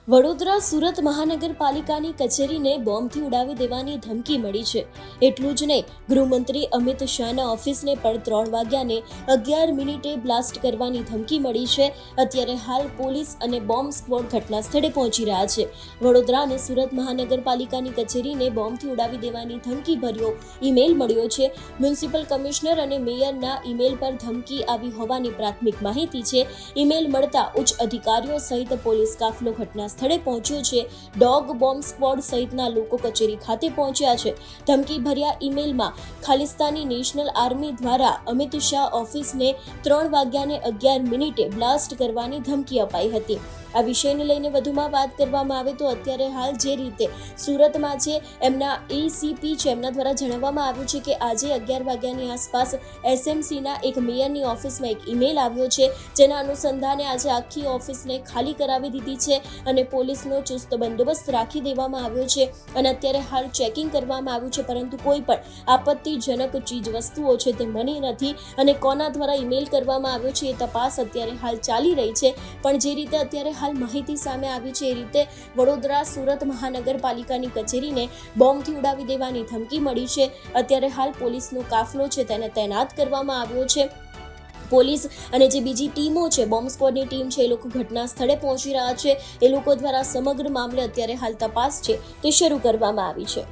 વડોદરા સુરત મહાનગરપાલિકાની કચેરીને બોમ્બથી ઉડાવી દેવાની ધમકી મળી છે. એટલું જ નહીં, ગૃહમંત્રી અમિત શાહના ઓફિસને પણ 3 વાગ્યાને 11 મિનિટે બ્લાસ્ટ કરવાની ધમકી મળી છે. અત્યારે હાલ પોલીસ અને બોમ્બ સ્ક્વોડ ઘટના સ્થળે પહોંચી રહ્યા છે. વડોદરા અને સુરત મહાનગરપાલિકાની કચેરીને બોમ્બથી ઉડાવી દેવાની ધમકી ભર્યો ઈમેલ મળ્યો છે. મ્યુનિસિપલ કમિશનર અને મેયરના ઈમેલ પર ધમકી આવી હોવાની પ્રાથમિક માહિતી છે. ઈમેલ મળતા ઉચ્ચ અધિકારીઓ સહિત પોલીસ કાફલો ઘટના સ્થળે પહોંચ્યો છે. ડોગ બોમ્બ સ્ક્વોડ સહિતના લોકો કચેરી ખાતે પહોંચ્યા છે. ધમકી ભર્યા ઈમેલમાં ખાલિસ્તાની નેશનલ આર્મી દ્વારા અમિત શાહ ઓફિસને 3 વાગ્યાને 11 મિનિટે બ્લાસ્ટ કરવાની ધમકી અપાઈ હતી. આ વિષયને લઈને વધુમાં વાત કરવામાં આવે તો અત્યારે હાલ જે રીતે સુરતમાં છે એમના એસીપી છે એમના દ્વારા જણાવવામાં આવ્યું છે કે આજે 11 વાગ્યાની આસપાસ એસએમસીના એક મેયરની ઓફિસમાં એક ઈમેલ આવ્યો છે, જેના અનુસંધાને આજે આખી ઓફિસને ખાલી કરાવી દીધી છે અને પોલીસનો ચુસ્ત બંદોબસ્ત રાખી દેવામાં આવ્યો છે અને અત્યારે હાલ ચેકિંગ કરવામાં આવ્યું છે, પરંતુ કોઈ પણ આપત્તિજનક ચીજ વસ્તુઓ છે તે મળી નથી અને કોના દ્વારા ઈમેલ કરવામાં આવ્યો છે એ તપાસ અત્યારે હાલ ચાલી રહી છે. પણ જે રીતે અત્યારે હાલ માહિતી સામે આવી છે એ રીતે વડોદરા સુરત મહાનગરપાલિકાની કચેરીને બોમ્બથી ઉડાવી દેવાની ધમકી મળી છે. અત્યારે હાલ પોલીસનો કાફલો છે તેને તૈનાત કરવામાં આવ્યો છે. પોલીસ અને જે બીજી ટીમો છે, બોમ્બ સ્ક્વોડની ટીમ છે, એ લોકો ઘટના સ્થળે પહોંચી રહ્યા છે. એ લોકો દ્વારા સમગ્ર મામલે અત્યારે હાલ તપાસ છે તે શરૂ કરવામાં આવી છે.